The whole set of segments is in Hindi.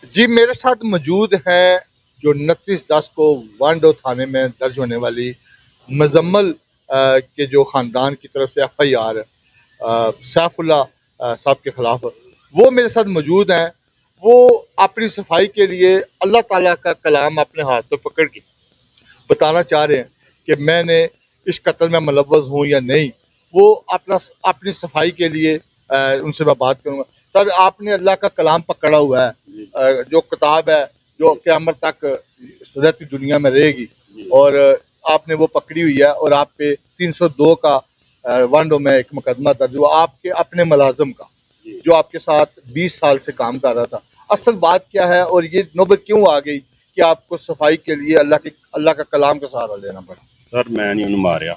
जी, मेरे साथ मौजूद हैं जो 29/10 को वांडो थाने में दर्ज होने वाली मुजम्मल के जो ख़ानदान की तरफ से एफआईआर सैफुल्लाह साहब के खिलाफ, वो मेरे साथ मौजूद हैं। वो अपनी सफाई के लिए अल्लाह ताला का कलाम अपने हाथ में पकड़ के बताना चाह रहे हैं कि मैंने इस कत्ल में मुलव्वस हूँ या नहीं। वो अपना अपनी सफाई के लिए उनसे मैं बात करूँगा। सर, आपने अल्लाह का कलाम पकड़ा हुआ है, जो किताब है जो क़यामत तक रहती दुनिया में रहेगी, और आपने वो पकड़ी हुई है और आप पे 302 का वांडो में एक मुकदमा दर्ज हुआ आपके अपने मुलाजिम का, जो आपके साथ 20 साल से काम कर रहा था। असल बात क्या है और ये नौबत क्यों आ गई कि आपको सफाई के लिए अल्लाह का कलाम का सहारा लेना पड़ा? सर मैं नहीं ਉਹਨੂੰ ਮਾਰਿਆ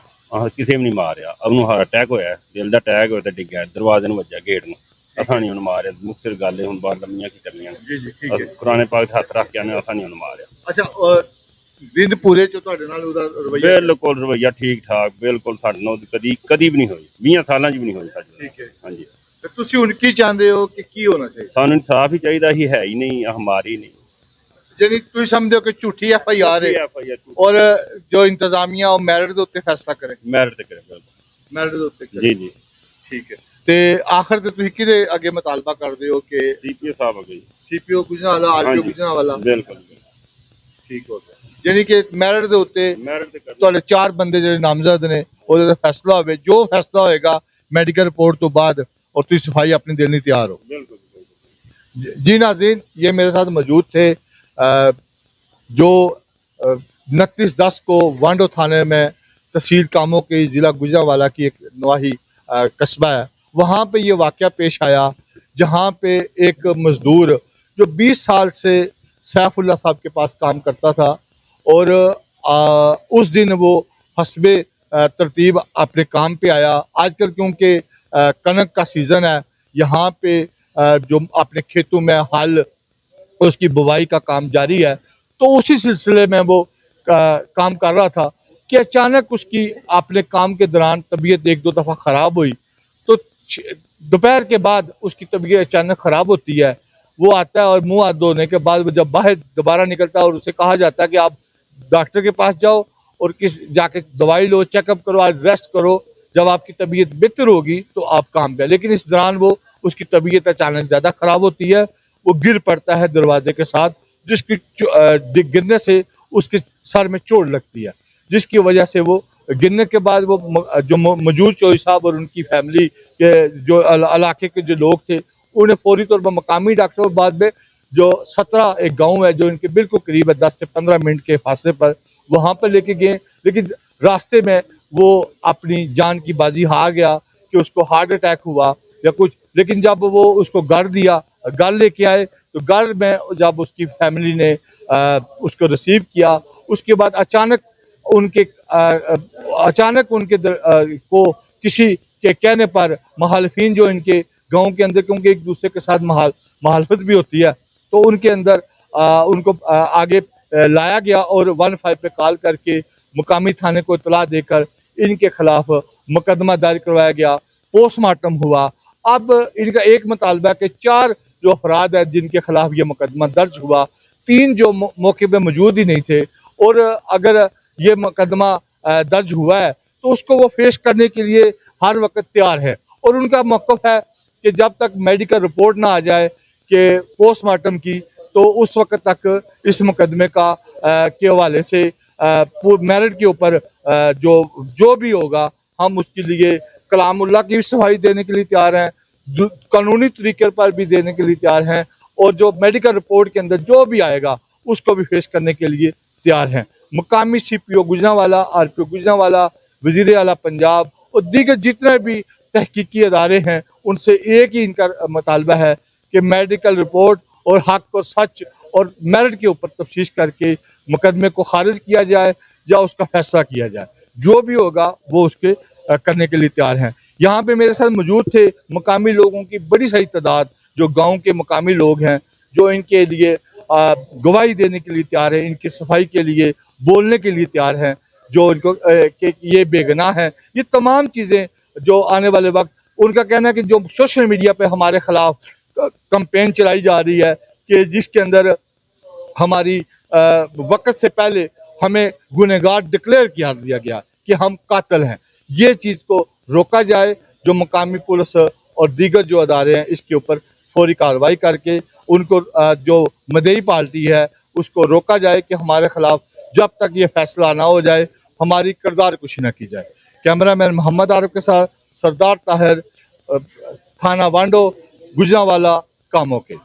ਕਿਸੇ ਵੀ ਨਹੀਂ ਮਾਰਿਆ ਉਹਨੂੰ ਹਾਰਟ ਅਟੈਕ ਹੋਇਆ ਦਿਲ ਦਾ ਅਟੈਕ ਹੋਇਆ ਤੇ ਡਿੱਗਿਆ ਦਰਵਾਜ਼ੇ ਨੂੰ ਵੱਜਿਆ ਗੇਟ ਨੂੰ ਅਸਾਂ ਨਹੀਂ ਉਹਨੂੰ ਮਾਰਿਆ ਮੁਕਸਰ ਗੱਲ ਹੁਣ ਬਾਹਰ ਲੰਮੀਆਂ ਕੀ ਕਰਨੀਆਂ जी जी, ठीक है। ਕੁਰਾਨੇ ਪਾਕ ਤੇ ਹੱਥ ਰੱਖ ਕੇ ਆਨੇ ਅਸਾਂ ਨਹੀਂ ਉਹਨੂੰ ਮਾਰਿਆ अच्छा, दिन पूरे च ਤੁਹਾਡੇ ਨਾਲ ਉਹਦਾ ਰਵੱਈਆ ਬਿਲਕੁਲ ਰਵਈਆ ਠੀਕ ਠਾਕ ਬਿਲਕੁਲ ਸਾਡੇ ਨਾਲ ਕਦੀ ਵੀ ਨਹੀਂ ਹੋਈ 20 ਸਾਲਾਂ 'ਚ ਵੀ ਨਹੀਂ ਹੋਈ ਸਾਡੇ ਨਾਲ। ਠੀਕ ਹੈ। ਹਾਂਜੀ ਤੇ ਤੁਸੀਂ ਹੁਣ ਕੀ ਚਾਹੁੰਦੇ ਹੋ ਕਿ ਕੀ ਹੋਣਾ ਚਾਹੀਦਾ? ਸਾਨੂੰ ਇਨਸਾਫ ਹੀ ਚਾਹੀਦਾ ਹੀ ਹੈ ਹੀ ਨਹੀਂ ਹਮਾਰੀ ਨਹੀਂ यानी ਤੁਸੀਂ ਸਮਝਦੇ ਹੋ ਕਿ ਝੂਠੀ एफआईआर है और जो इंतजामिया ਉਹ ਮੈਰਿਟ ਦੇ ਉੱਤੇ ਫੈਸਲਾ ਕਰੇ? ਮੈਰਿਟ ਤੇ ਕਰੇ ਬਿਲਕੁਲ ਮੈਰਿਟ ਦੇ ਉੱਤੇ ਕਰੇ। ਜੀ ਜੀ ਠੀਕ ਹੈ। ਤੇ ਆਖਰ ਤੇ ਤੁਸੀਂ ਕਿਹਦੇ ਅੱਗੇ ਮੁਤਾਲਬਾ ਕਰਦੇ ਹੋ ਕਿ ਸੀਪੀਓ ਸਾਹਿਬ ਆ ਗਈ सीपीओ गुजरावाला, आरपीओ गुजरावाला? ਬਿਲਕੁਲ ठीक हो गया। यानी कि मैरिट ਦੇ ਉੱਤੇ ਮੈਰਿਟ ਤੇ ਕਰ ਤੁਹਾਡੇ 4 ਬੰਦੇ ਜਿਹੜੇ ਨਾਮਜ਼ਦ ਨੇ ਉਹਦੇ ਤੇ ਫੈਸਲਾ ਹੋਵੇ, ਜੋ ਫੈਸਲਾ ਹੋਏਗਾ मेडिकल रिपोर्ट तो बाद, और तुम सफाई अपनी देने तैयार हो। बिल्कुल जी नाज़रीन, ये मेरे साथ मौजूद थे जो 29/10 को वांडो थाने में तहसील कामों के ज़िला गुजरावाला की एक नवाही कस्बा है, वहाँ पे ये वाक़या पेश आया जहाँ पे एक मज़दूर जो 20 साल से सैफुल्लाह साहब के पास काम करता था, और उस दिन वो हस्बे तरतीब अपने काम पे आया। आजकल क्योंकि कनक का सीज़न है, यहाँ पे जो अपने खेतों में हल उसकी बुवाई का काम जारी है, तो उसी सिलसिले में वो काम कर रहा था कि अचानक उसकी अपने काम के दौरान तबीयत 1-2 दफ़ा ख़राब हुई। तो दोपहर के बाद उसकी तबीयत अचानक ख़राब होती है। वो आता है और मुंह हाथ धोने के बाद वो जब बाहर दोबारा निकलता है और उसे कहा जाता है कि आप डॉक्टर के पास जाओ और जाके दवाई लो, चेकअप करो, आज रेस्ट करो, जब आपकी तबीयत बेहतर होगी तो आप काम पे। लेकिन इस दौरान वो उसकी तबीयत अचानक ज़्यादा ख़राब होती है, वो गिर पड़ता है दरवाजे के साथ, जिसकी गिरने से उसके सर में चोट लगती है, जिसकी वजह से वो गिरने के बाद वो जो मौजूद चौधरी साहब और उनकी फैमिली के जो इलाके के जो लोग थे, उन्हें फौरी तौर पर मकामी डॉक्टर, और बाद में जो 17 एक गांव है जो इनके बिल्कुल करीब है, 10 से 15 मिनट के फासले पर, वहाँ पर लेके गए। लेकिन रास्ते में वो अपनी जान की बाजी हार गया कि उसको हार्ट अटैक हुआ या कुछ। लेकिन जब वो उसको घर लेके आए, तो घर में जब उसकी फैमिली ने उसको रिसीव किया, उसके बाद अचानक उनके को किसी के कहने पर मुखालिफिन जो इनके गांव के अंदर, क्योंकि एक दूसरे के साथ मुखालफत भी होती है, तो उनके अंदर उनको आगे लाया गया और 15 पे कॉल करके मुकामी थाने को इतला देकर इनके खिलाफ मुकदमा दायर करवाया गया। पोस्टमार्टम हुआ। अब इनका एक मुतालबा है कि 4 जो अफराद है जिनके खिलाफ ये मुकदमा दर्ज हुआ, 3 जो मौके पे मौजूद ही नहीं थे, और अगर ये मुकदमा दर्ज हुआ है तो उसको वो फेस करने के लिए हर वक्त तैयार है, और उनका मौक़िफ़ है कि जब तक मेडिकल रिपोर्ट ना आ जाए कि पोस्टमार्टम की, तो उस वक्त तक इस मुकदमे का के हवाले से मेरिट के ऊपर जो भी होगा, हम उसके लिए कलामुल्लाह की भी सफाई देने के लिए तैयार हैं, कानूनी तरीके पर भी देने के लिए तैयार हैं, और जो मेडिकल रिपोर्ट के अंदर जो भी आएगा उसको भी फेस करने के लिए तैयार हैं। मुकामी सीपीओ गुजरावाला, आरपीओ गुजरावाला, वज़ीर आला पंजाब और दीगर जितने भी तहकीकी अदारे हैं, उनसे एक ही इनका मुतालबा है कि मेडिकल रिपोर्ट और हक और सच और मेरिट के ऊपर तफ्तीश करके मुकदमे को खारिज किया जाए या उसका फैसला किया जाए। जो भी होगा वो उसके करने के लिए तैयार हैं। यहाँ पे मेरे साथ मौजूद थे मुकामी लोगों की बड़ी सही तादाद, जो गांव के मुकामी लोग हैं, जो इनके लिए गवाही देने के लिए तैयार है, इनकी सफाई के लिए बोलने के लिए तैयार हैं, जो इनको कि ये बेगुनाह है। ये तमाम चीज़ें जो आने वाले वक्त, उनका कहना है कि जो सोशल मीडिया पे हमारे खिलाफ कंपेन चलाई जा रही है कि जिसके अंदर हमारी वक्त से पहले हमें गुनहगार डिक्लेयर किया दिया गया कि हम कातिल हैं। ये चीज़ को रोका जाए, जो मकामी पुलिस और दीगर जो अदारे हैं इसके ऊपर फौरी कार्रवाई करके उनको जो मदई पार्टी है उसको रोका जाए कि हमारे खिलाफ जब तक ये फैसला ना हो जाए हमारी किरदार कुशी न की जाए। कैमरामैन मोहम्मद आरिफ के साथ सरदार ताहिर, थाना वांडो, गुजरांवाला, कामों के।